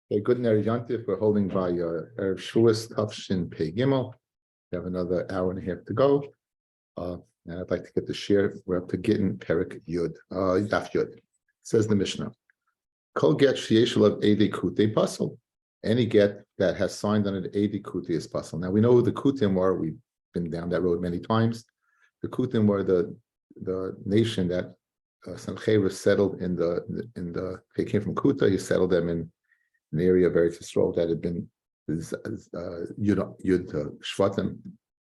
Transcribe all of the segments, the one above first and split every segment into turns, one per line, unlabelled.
A good Yantif, we're holding by Erev Shavuos Tafshin Pei Gimel. We have another hour and a half to go. And I'd like to get the share. We're up to Gitin Perik Yud, Daf Yud. Says the Mishnah. Kol get sheyesh of Edi Kute Pasal. Any get that has signed on an Edi Kute is Pasal. Now we know who the Kutim were. We've been down that road many times. The Kutim were the nation that Sancheira settled in the. They came from Kuta. He settled them in an area of Eretz Yisrael that had been Yud Shvatim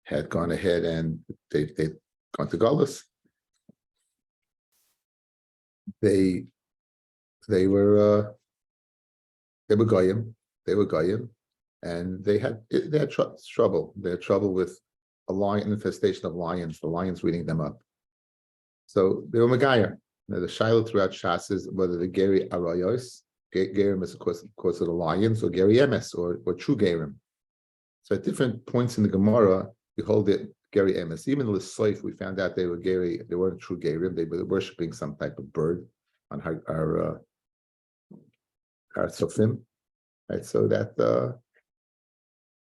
had gone ahead and they'd gone to Galus. They were Goyim. They were Goyim, and they had trouble. They had trouble with a lion infestation of lions. The lions eating them up. So they were Megayer. Now the Shiloh throughout Shas is whether the Geri Arayos. Gerim is of course of the lions, or Geri Emes, or true Gerim. So at different points in the Gemara, we hold it Geri Emes. Even the L'Soif, we found out they were Geri. They weren't true Gerim. They were worshiping some type of bird on our Sofim. Right. So that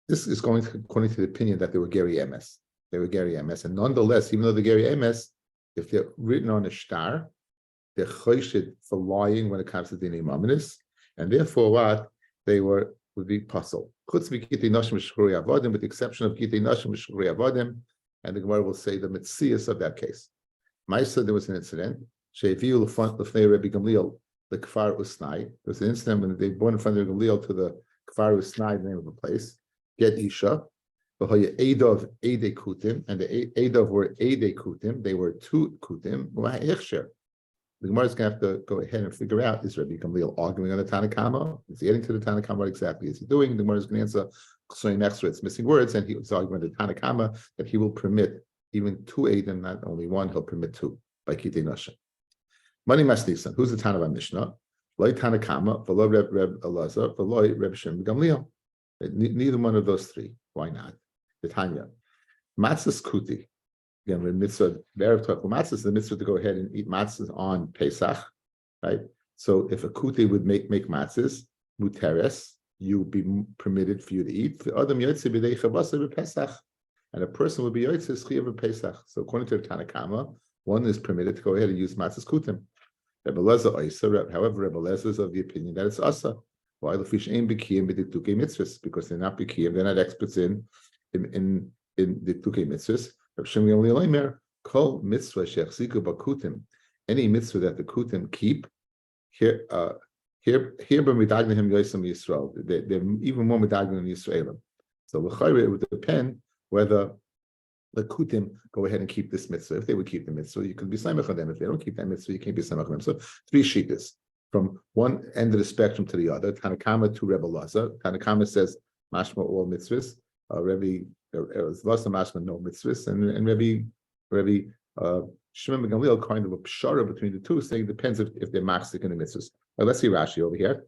this is going to, according to the opinion that they were Geri Emes. They were Geri Emes, and nonetheless, even though the Geri Emes, if they're written on a star, they're choshid for lying when it comes to dinei maminis, and therefore what they would be puzzled. With the exception of Gitin Nashim Shchurei Avodim, and the Gemara will say the mitzias of that case. Ma'aseh, there was an incident. She'eviu l'fnei Rabbi Gamliel the Kfar Usnai. There was an incident when they brought in front of Gamliel to the Kfar Usnai, the name of a place. Get Isha. Eidov Eidei Kutim, and the Eidov were Eidei Kutim. They were two Kutim. The Gemara is going to have to go ahead and figure out, is Rabbi Gamliel arguing on the Tanakama? Is he adding to the Tanakama? What exactly is he doing? The Gemara is going to answer, it's missing words, and he was arguing the Tanakama that he will permit even two Eidim, not only one, he'll permit two, by Kitei Nashim. Mani Masnisan, who's the Tanakh Mishnah? Loi Tanakama, V'lo Reb Elazar, V'lo Reb Shimon Gamliel. Neither one of those three. Why not? The Tanya. Matzah's Kuti. Again, the mitzvah, matzahs is the mitzvah to go ahead and eat matzahs on Pesach, right? So if a kuti would make matzahs, muteres, you would be permitted for you to eat. And a person would be yotzei chiyuv Pesach. So according to the Tanakama, one is permitted to go ahead and use matzahs kutim. However, Rebbe Lezer is of the opinion that it's asa. Why the fish ain't b'kiyim b'diktukei mitzvahs? Because they're not b'kiyim, they're not experts in diktukei mitzvahs. Any mitzvah that the kutim keep, here they're even more medagnim than Yisraelim. So it would depend whether the kutim go ahead and keep this mitzvah. If they would keep the mitzvah, you could be samech on them. If they don't keep that mitzvah, you can't be samech on them. So three shittas from one end of the spectrum to the other. Tanakama to Rebbe Elazar. Tanakama says mashma all mitzvahs. Rebbe mashma no mitzvahs, and Rebbe Shimon ben Gamliel kind of a pshara between the two, saying it depends if they're machzik in the mitzvahs. Well, let's see Rashi over here.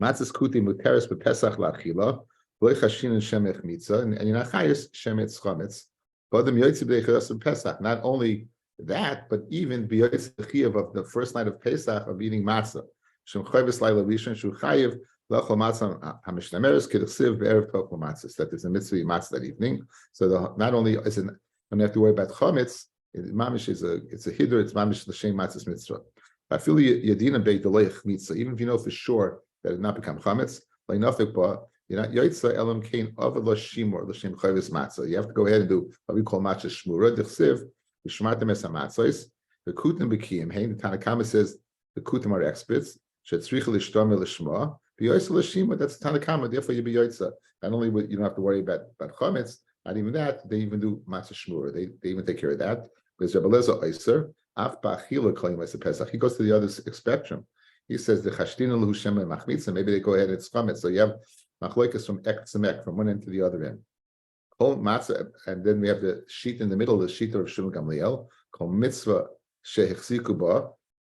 Matzahs kuti muteres b'Pesach la'achila, loy chashin and shemech mitzah, and you're not chayis shemetz chametz. But the yoytzi b'Echas of Pesach. Not only that, but even b'yoytzi chiyuv of the first night of Pesach of eating matzah. Shem chayvis laila rishon shu chayiv lachol matzah hamishnameres k'dechsiv be'erev tochel matzah. That there's a mitzvah matzah that evening. So not only is it, don't have to worry about chametz. Mamish it's a hiddur. It's mamish l'shem matzah's mitzvah. I feel yadina be'delayich mitzvah. Even if you know for sure that it not become chametz, like nothing but you're not yoytza elam kain avad l'shimor l'shem chayvis matzah. You have to go ahead and do what we call matzah shmura dechsiv v'shmartem es hamatzos. The kutim b'kiyim. Hey, the Tanakama says the kutim are experts. Shetzricha l'shtameh l'shma. B'yoytza l'shimor. That's the Tanakama. Therefore, you be yoytza. Not only you don't have to worry about chametz. Not even that. They even do matzah shmura. They even take care of that. Because Rebbe Lezer Oyser, Af Ba'achila Kolim Oyser Pesach. He goes to the other spectrum. He says the Chashtina Lahu Shem Machmitza. Maybe they go ahead and it's chametz. So you have machloikas from ek to mek, from one end to the other end. Kol matzah, and then we have the sheet in the middle, the sheet of Shimon Gamliel. Kol mitzvah shehechziku ba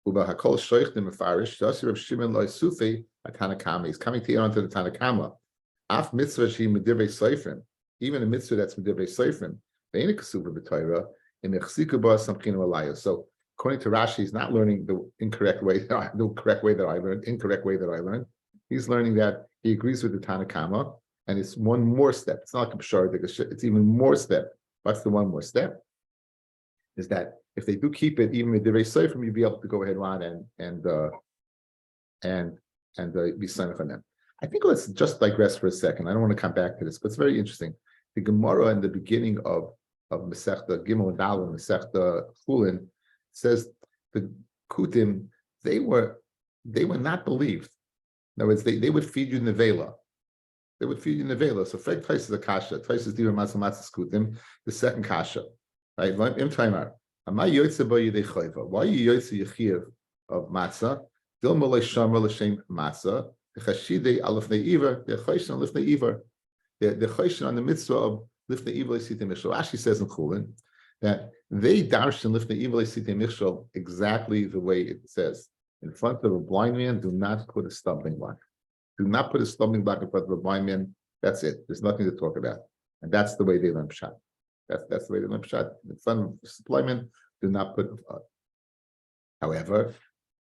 uba hakol shoich de mefarish. Dasi Rav Shimon Lo Sufi Tanakama. He's coming to you onto the Tanakama. Af mitzvah she medivrei seifrim. Even a mitzvah that's medivrei seifrim. Ve'ena kasuva b'Torah. So according to Rashi, he's not learning the correct way that I learned. He's learning that he agrees with the Tanakama, and it's one more step. It's not like a pshar, it's even more step. What's the one more step? Is that if they do keep it, even with the Seifrim, you'll be able to go ahead on and be signing on them. I think let's just digress for a second. I don't want to come back to this, but it's very interesting. The Gemara in the beginning of Masechta Gimel and Daled, Masechta Chulin, says the Kutim, they were not believed. In other words, they would feed you nevela. They would feed you nevela. So Fred Tais is a kasha. Tais is Dira Matzah Matzah Kutim, the second kasha. Right? Im Taimar. Why you yotze yechiv of matzah? Dil malay shamar l'shem matzah. The chashidei alifnei iver. The chayshin alifnei iver. The chayshin on the mitzvah of lifnei iver l'sitim mishal. Rashi says in Chulin that they darshan lifnei iver l'sitim mishal exactly the way it says. In front of a blind man, do not put a stumbling block. Do not put a stumbling block in front of a blind man. That's it. There's nothing to talk about, and that's the way they learn pshat. That's the way they learn pshat. In front of employment, do not put. However,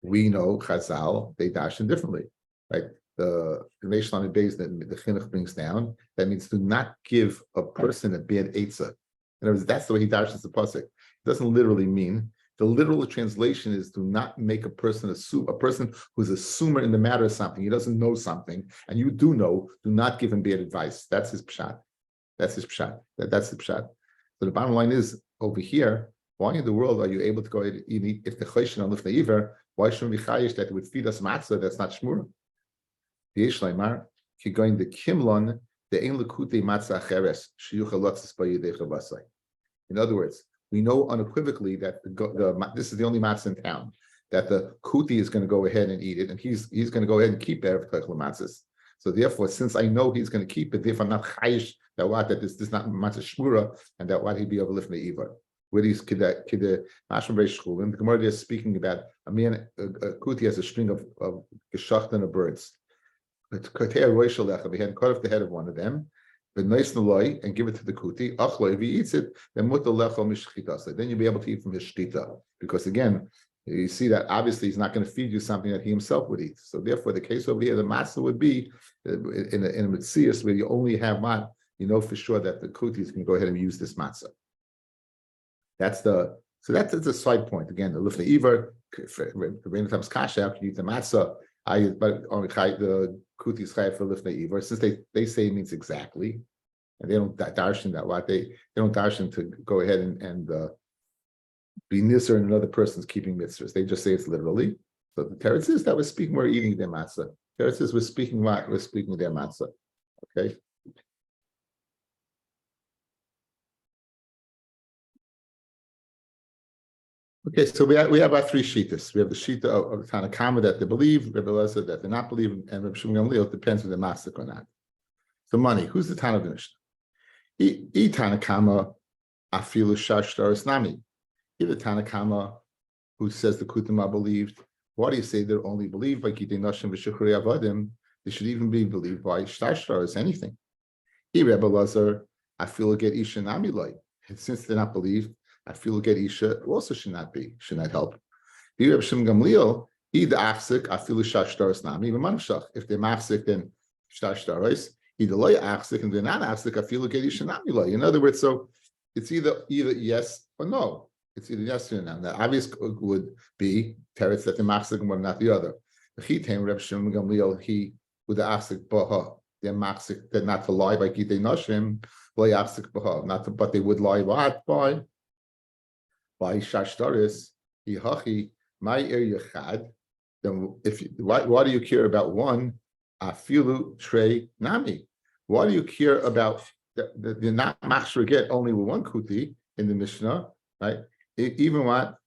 we know Chazal, they darshan differently, right? The Reish Lamed Beis that the Chinuch brings down, that means do not give a person a bad eitzah. In other words, that's the way he darshans the pasuk. It doesn't literally mean. The literal translation is do not make a person assume, a person who's assumer in the matter of something. He doesn't know something, and you do know, do not give him bad advice. That's his pshat. That's his pshat. That's the pshat. So the bottom line is, over here, why in the world are you able to go ahead and eat, if the chayshin on lifnei iver, why shouldn't we chayish that it would feed us matzah that's not shmura? The Yesh Laimar, ki going the kimlon, the ein lekutei matzah acheres, sheyuchal lotzis b'yidei chavasai. In other words, we know unequivocally that this is the only matzah in town, that the kuti is going to go ahead and eat it, and he's going to go ahead and keep erev teichel matzahs. So therefore, since I know he's going to keep it, if I'm not chayish that this is not matzah shmura, and that what he'd be able to lift the ivar. Where these kide mashma reish chulin, the Gemara is speaking about a man, a kuti has a string of geshachten of birds. Kotea roish alecha, we had cut off the head of one of them, but nice naloi, and give it to the kuti. Achloi, if he eats it, then muta lecha mishchitas. Then you'll be able to eat from his shtita, because again, you see that obviously he's not going to feed you something that he himself would eat. So therefore, the case over here, the matzah would be in a mitzias where you only have mat. You know for sure that the kutis can go ahead and use this matzah. That's a side point. Again, the lifnei iver, the times kasha after you eat the matzah. But the kutis chayav for lifnei iver, since they say it means exactly, and they don't darshan that what they don't darshan to go ahead and be nisr and another person's keeping mitzvahs. They just say it's literally. So the teretz is that we're speaking, we're eating their matzah. Teretz is we're speaking their matzah. Okay. Okay, so we have our three shitas. We have the shita of the Tanakama that they believe, Rabbi Elazar that they not believe, and Rabbi Shimon Gamliel. It depends on the masik or not. So money. Who's the Tana of the Mishnah? I Tanakama afilu shashtaris nami. If the Tanakama who says the Kutim are believed, why do you say they're only believed by Gitin Nashim v'Shuchri Avadim? They should even be believed by shashtaris anything. I Rabbi Elazar afilu get isha nami loy. And since they're not believed, I feel get isha also should not help. If they're mafsik, if they're mafsik, then shtar. Either loy achsik, and they're not achsik, I feel get isha nami loy. In other words, so it's either yes or no. It's either yes or no. The obvious would be teretz that they're mafsik and one not the other. He would achsik baha. They're mafsik, they're not to lie by gitei nashim, loy achsik baha. Not to, but they would lie by shashtaris, yihachi, my area chad. Then why do you care about one? Afilu trey nami. Why do you care about the not machshir get only with one kuti in the Mishnah, right? Even what?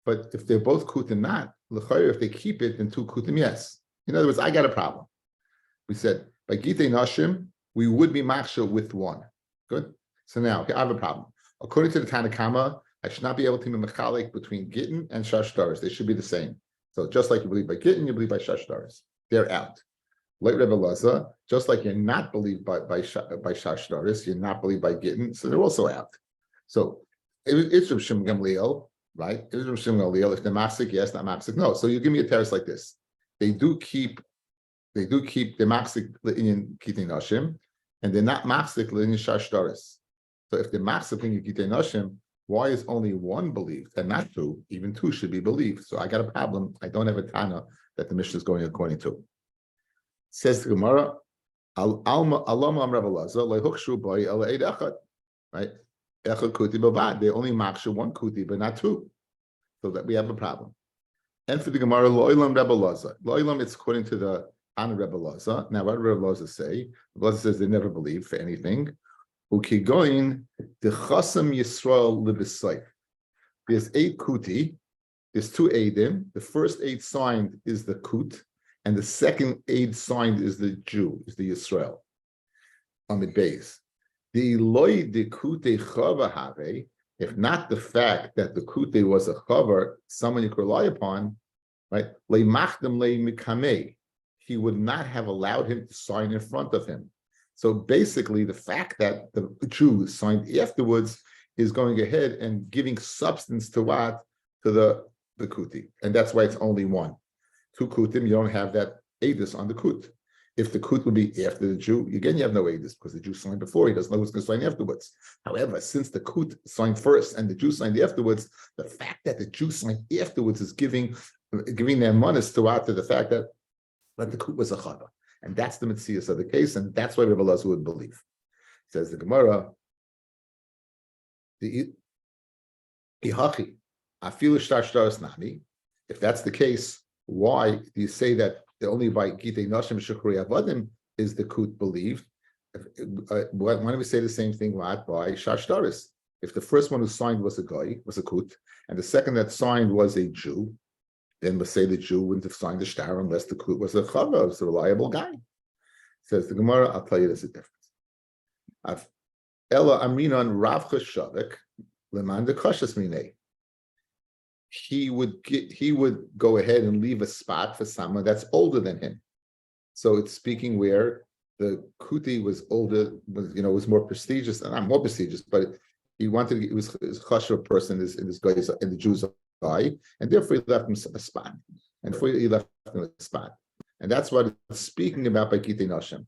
But if they're both kutim not, l'chayr, if they keep it, then two kutim yes. In other words, I got a problem. We said by gitei nashim we would be machshir with one. Good. So now I have a problem. According to the Tanakama, I should not be able to be mechalik between Gitin and shashtaris. They should be the same. So just like you believe by Gitin, you believe by shashtaris. They're out. Like Rebbe Laza, just like you're not believed by shashtaris, you're not believed by Gitin, so they're also out. So it's Rav Shimon Gamliel, right? It's Rav Shimon Gamliel. If they're mafsik, yes, not mafsik, no. So you give me a teretz like this. They do keep they do keep the machzik in Gitin Nashim, and they're not machzik in Shashtaris. So if they're machzik in Gitin Nashim, why is only one believed and not two? Even two should be believed. So I got a problem. I don't have a Tana that the Mishnah is going according to. Says the Gemara, Alma Rabbi Lazar, lehukshu boy el eid echad, right? Echad kuti bavad. They only makshu one kuti, but not two. So that we have a problem. And for the Gemara, lo'ilam Rabbi Lazar. Lo'ilam, it's according to the An Rabbi Lazar. Now, what Rabbi Lazar say? Rabbi Lazar says they never believe for anything. Ukigoin the chasam Yisrael libisayf. There's 8 kuti. There's 2 eidim. The first 8 signed is the kut, and the second 8 signed is the Jew, is the Yisrael. Amid beis. The loy de kute chava have. If not the fact that the kute was a chavar, someone you could rely upon, right? Le machdem le mikamei. He would not have allowed him to sign in front of him. So basically, the fact that the Jew signed afterwards is going ahead and giving substance to what? To the kuti. And that's why it's only 1. 2 kutim, you don't have that edus on the kut. If the kut would be after the Jew, again, you have no edus because the Jew signed before. He doesn't know who's going to sign afterwards. However, since the kut signed first and the Jew signed afterwards, the fact that the Jew signed afterwards is giving their manas to the fact that the kut was a chava. And that's the mitzias of the case, and that's why Rabbi Lazar would believe. Says the Gemara, the ihachi, afilu shtar shtaros nami. If that's the case, why do you say that only by Gitin Nashim Shukri Avadim is the kut believed? Why don't we say the same thing by Shashtaris? If the first one who signed was a guy, was a kut, and the second that signed was a Jew, then let's say the Jew wouldn't have signed the shtar unless the kut was a chava, was a reliable guy. Says the Gemara, I'll tell you there's a difference. Ella Amrinon Rav Chashavik Leman de Kashas Minei. He would go ahead and leave a spot for someone that's older than him. So it's speaking where the kuti was older, was more prestigious, and not more prestigious, but he wanted it was a chashuv person in this guy's in the Jew's eye, and therefore he left him a spot. And therefore he left him a spot. And that's what it's speaking about by Gitin Nashim.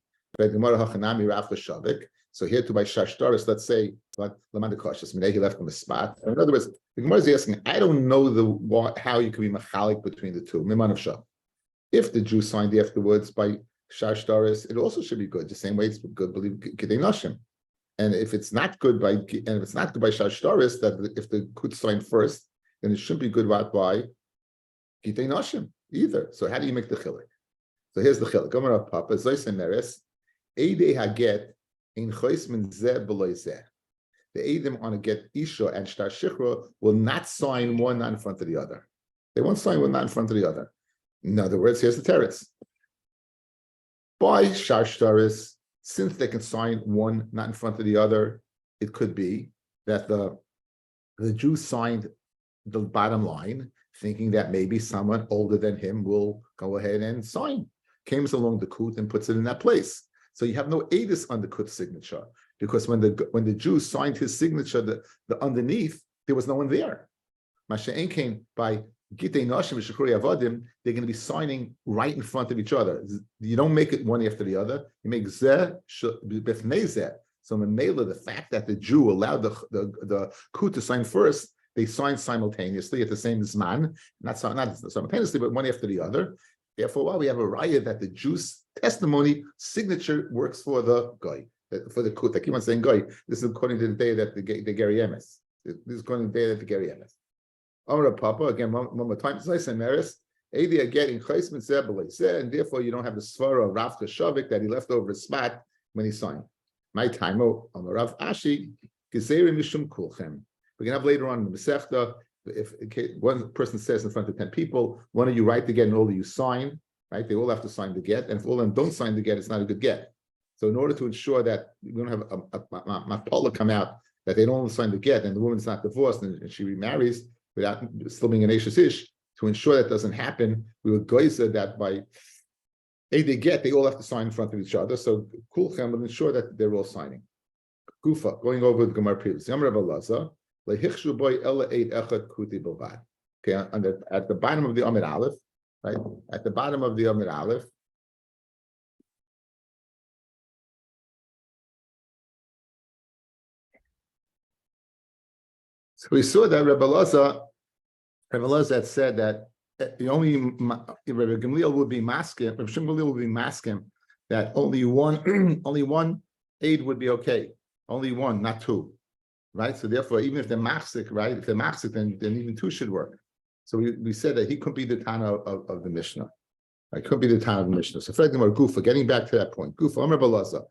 So here to by Shashtaris, let's say, he left him a spot. In other words, the Gemara is asking, I don't know how you can be machalik between the two. If the Jew signed afterwards by Shashtaris, it also should be good. The same way it's good, believe Gitin Nashim. And if it's not good by Shashtaris, that if the kut signed first, then it shouldn't be good by Gitin Nashim either. So how do you make the chilik? So here's the chilik. Gemara Papa Zoyse Meres Eidei Haget in Choismin Zeh Beloy Zeh. The Eidim on a get Isha and Shtar Shichra will not sign one not in front of the other. They won't sign one not in front of the other. In other words, here's the teretz. By Shashtaris, since they can sign one not in front of the other, it could be that the Jew signed the bottom line, thinking that maybe someone older than him will go ahead and sign. Comes along the kut and puts it in that place. So you have no edus on the kut signature, because when the Jew signed his signature, the underneath, there was no one there. Masha'en came by Gitin Nashim Shukri Avadim, they're going to be signing right in front of each other. You don't make it one after the other. You make zeh b'fnei zeh. So Mamela, the fact that the Jew allowed the kut to sign first, they signed simultaneously at the same zman, not simultaneously, but one after the other. Therefore, while we have a raya that the Jew's testimony signature works for the guy, for the kut. I keep on saying guy. This is according to the day that the Gary Emes. This is according to the day that the Gary Emes. Amar Papa, again, one more time, Adi again in Chaisman Zebelay, and therefore you don't have the svara of Rav Kashavik that he left over his spot when he signed. My time, Amar Rav Ashi, Gezerim Mishum Kulchem. We can have later on in the Masechta, if one person says in front of 10 people, one of you write the get and all of you sign, right? They all have to sign the get, and if all of them don't sign the get, it's not a good get. So in order to ensure that we don't have a mapala come out, that they don't sign the get and the woman's not divorced and she remarries without still being an Ashes Ish, to ensure that doesn't happen, we would geyser that by they get, they all have to sign in front of each other. So Kulchem will ensure that they're all signing. Gufa, going over the Gemara previously. Okay, at the bottom of the Amid Aleph, right? At the bottom of the Amid Aleph, So we saw that Rabbi Elazar had said that the only Rabbi Gamliel would be masking, Rabbi Shimon Gamliel would be masking that only one aid would be okay, only one, not two, right? So therefore, even if they're machzik, right? If they're machzik, then even two should work. So we said that he could be the Tana of the Mishnah. Right? Could be the Tana of the Mishnah. So Fred Gemara Gufa, getting back to that point, Gufa, Amar Balaza,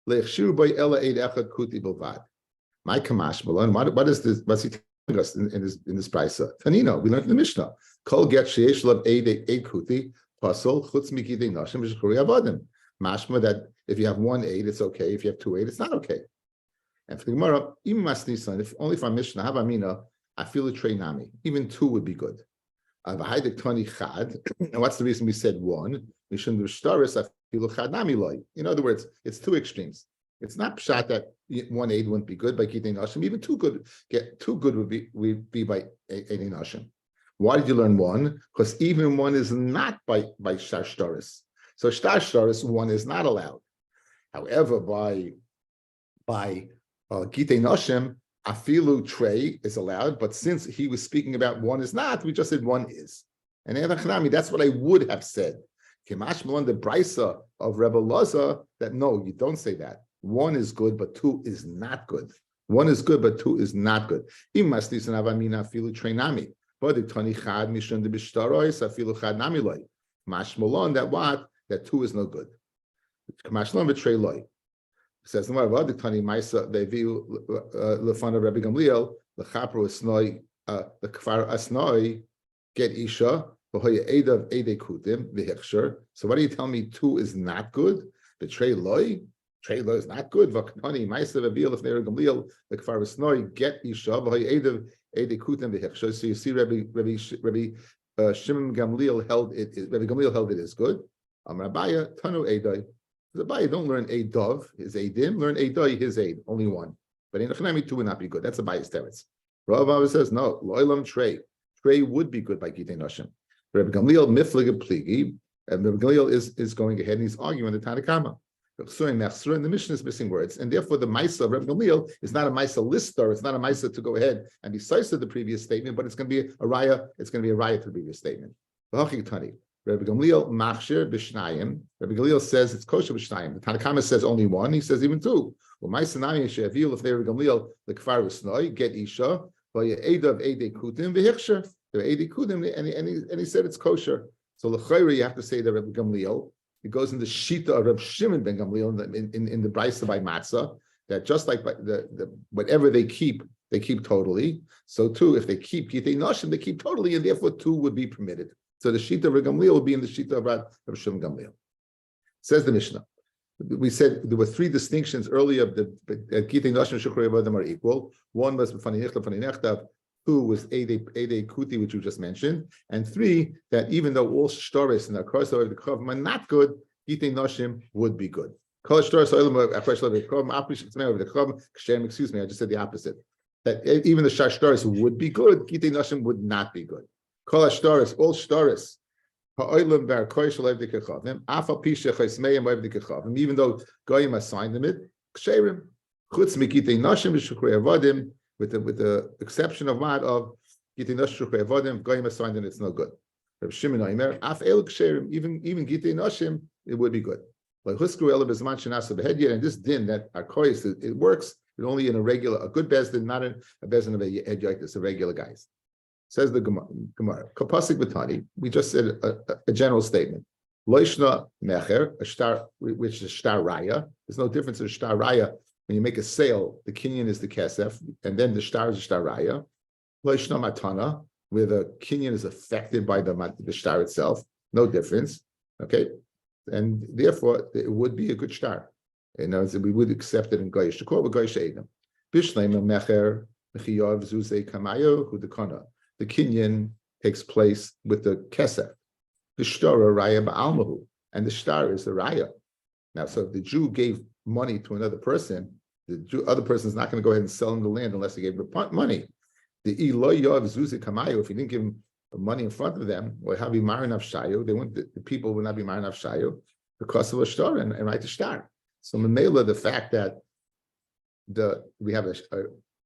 Le'echshiru by ela eid echad kuti bilvad. My kamash malon. What is this? What's he telling us in this brisa? Tanino, we learned in the Mishnah. Kol get sheish lav eid kuti pasol chutz mikidei nashim v'shchuri avodim. Mashma that if you have one aid, it's okay. If you have two aid, it's not okay. And for the Gemara, even masnisan, if only from Mishnah, havamina, I feel a trey nami. Even two would be good. And what's the reason we said one? We shouldn't shtaris. I feel chad nami loy. In other words, it's two extremes. It's not pshat that one aid wouldn't be good by Gitin Nashim. Even two good would be by Eidei Nashim. Why did you learn one? Because even one is not by Shtar Shtaris. So Shtar Shtaris, one is not allowed. However, by Gitin Nashim, Afilu Trey is allowed, but since he was speaking about one is not, we just said one is. And that's what I would have said. Kimash Malon, the Brisa of Rebbe Laza, that no, you don't say that. One is good, but two is not good. One is good, but two is not good. But mashmalon that what? That two is no good. Kamashmalon betray loy. Says the Gemara, the Tani Maisa Deviu Lefana Rabbi Gamliel Lechapro Asnoi the Kfar Asnoi get Isha V'Hoya Edav Ede Kutim V'Hechsher. So what do you tell me? Two is not good. Betray loy. Trey loy is not good. V'Tani Maisa Deviu Lefana Rabbi Gamliel the Kfar Asnoi get Isha V'Hoya Edav Ede Kutim V'Hechsher. So you see, Rabbi Shimon Gamliel held it. Rabbi Gamliel held it as good. Rabbi Tanu Edai. The Rabbi don't learn a dove, his aidim, learn a doi, his aid, only one. But in the Chanami, two would not be good. That's a bias teretz. Rabbi says, no, lo'ilam trey. Trey would be good by Gitin Nashim. Rabbi Gamliel miflige pligi, and Rabbi Gamliel is going ahead and he's arguing the Tanakama. And the Mishnah is missing words, and therefore the Maisa of Rabbi Gamliel is not a Maisa lister, it's not a Maisa to go ahead and be decisive the previous statement, but it's going to be a raya, it's going to be a raya to the previous statement. Rabbi Gamliel machshir b'shnayim. Rabbi Gamliel says it's kosher b'shnayim. The Tanakama says only one. He says even two. Well, my sanami she'avil if they Rabbi Gamliel the kfar v'snoi get isha v'ya edav edei kutim v'hichsher. The edei kutim and he said it's kosher. So l'chayra you have to say that Rabbi Gamliel. It goes in the shita of Rabbi Shimon ben Gamliel in the brisa by matzah that just like by the whatever they keep totally. So too if they keep Gitin Nashim they keep totally and therefore two would be permitted. So the shita of Rabbi Gamliel will be in the shita of Rabbi Shimon Gamliel. Says the Mishnah. We said there were three distinctions earlier. The Gitin Nashim Shukri Avodim are equal. One was B'fani Nechtav, B'fani Nechtav. Two was Eidei Kuti, which you just mentioned. And three, that even though all shtaris and across the Kavim are not good, Gitin Nashim would be good. Excuse me, I just said the opposite. That even the shtaris would be good, Gitin Nashim would not be good. Kol ashtaris, all shtaris. Ha'olim v'arkoi shalev dikachavim. Afal pisha chaysmeim oiv dikachavim. Even though goyim assigned them it, ksherim. Chutz mikitei nashim v'shukrei avodim. With the exception of what of Gitin Nashim shukrei avodim. Goyim assigned them it's no good. Rabbi Shimon Oimer af el ksherim. Even Gitin Nashim it would be good. Like huskru ela bezman shenasa behediyah. And this din that arkois it works, but only in a good bezdin, not in a bezdin of a hediyah, a regular guys. Says the Gemara, Kapasik Batani, we just said a general statement. Loishna Mecher, a star, which is star raya. There's no difference in star raya. When you make a sale, the kinyan is the kesef, and then the star is the star raya. Loishna Matana, where the kinyan is affected by the star itself, no difference. Okay, and therefore it would be a good star. In other words, we would accept it in Goyish Shakor, but Goyish Edom. Bishleim Mecher, Mechiyav Zuzei Kamayo, Hudakana. The kinyan takes place with the kesef, the shtora raya ba'almahu, and the shtar is the raya. Now, so if the Jew gave money to another person, the other person is not going to go ahead and sell him the land unless he gave him money. The iloyav zuzi kamayo, if he didn't give him money in front of them, or have marinav shayo, the people would not be marinav shayo because of a shtar and right to shtar. So memela, the fact that we have a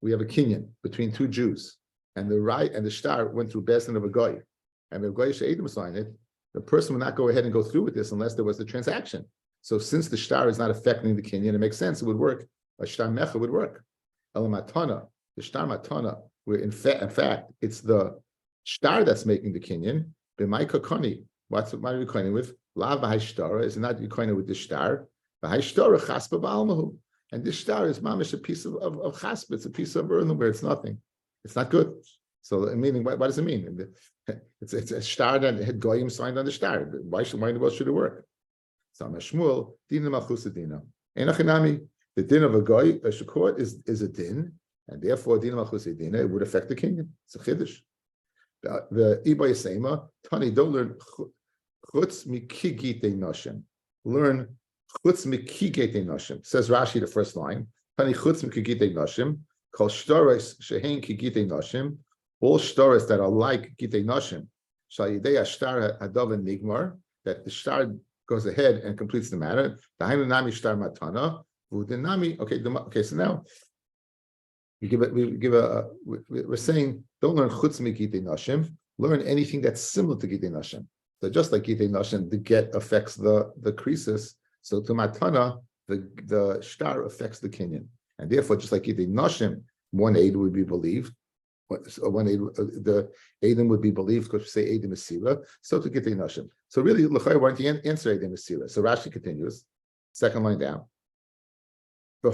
kinyan between two Jews. and the star went through Bezdin of a goy, and the goy she'edim signed it, the person would not go ahead and go through with this unless there was the transaction. So since the star is not affecting the kinyan, it makes sense. It would work. A star mecha would work. Elamatana, the star matana, where in fact it's the star that's making the kinyan. B'may kakoni. What are you koining with? La v'haishtara is not you koining with the star. V'haishtara chaspa ba'almahu. And this star is mamish a piece of chaspa. It's a piece of earthenware. It's nothing. It's not good. So meaning, what does it mean? It's a star that had goyim signed on the star. Why in the world should it work? So Shmuel, din malchusa dina. Enachinami, the din of a goy, a shakor is a din, and therefore din malchusa dina, it would affect the kingdom. It's a chiddush. The Ibay Seima, Tani, don't learn chutz mikigite noshim. Learn chutz mikigite noshim. Says Rashi the first line. Tani chutz mikigite noshim. Kol shtaros shehein kigite noshim. All shtaros that are like gite noshim. Shayidei ashtar hadavan nigmar. That the star goes ahead and completes the matter. Dahainu nami shtar matana. V'udinami. Okay. So now we're saying don't learn chutz mikigite noshim. Learn anything that's similar to gite noshim. So just like gite noshim, the get affects the creases. So to matana, the star affects the kinyan, and therefore, just like gite noshim, one aid would be believed. One aid, the aidim would be believed because we say aidim mesira. So to gite noshim. So really, l'chayr, why don't you answer aidim mesira? So Rashi continues, second line down. That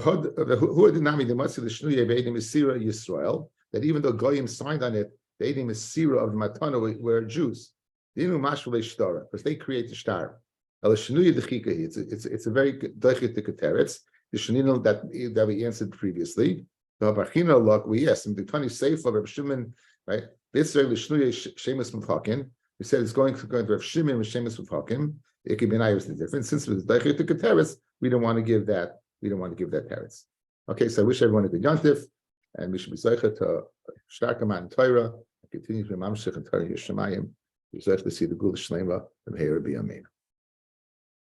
even though goyim signed on it, the aidim mesira of matana were Jews. Because they create the star. It's a very doichet teretz. The shenina that we answered previously. The bachina look we yes, in the 20 sefer of Reb Shimon, right? This is the shnuya shemus mufhakin. We said it's going to Reb Shimon with shemus mufhakin. It could be nice the difference. Since it was doichet teretz, we don't want to give that. We don't want to give that teretz. Okay, so I wish everyone a good yontif, and we should be zeicha to start the man Torah, continue to be mamshich and Torah Yishamayim. We should see the Gula Shlema of Rabbi Amen.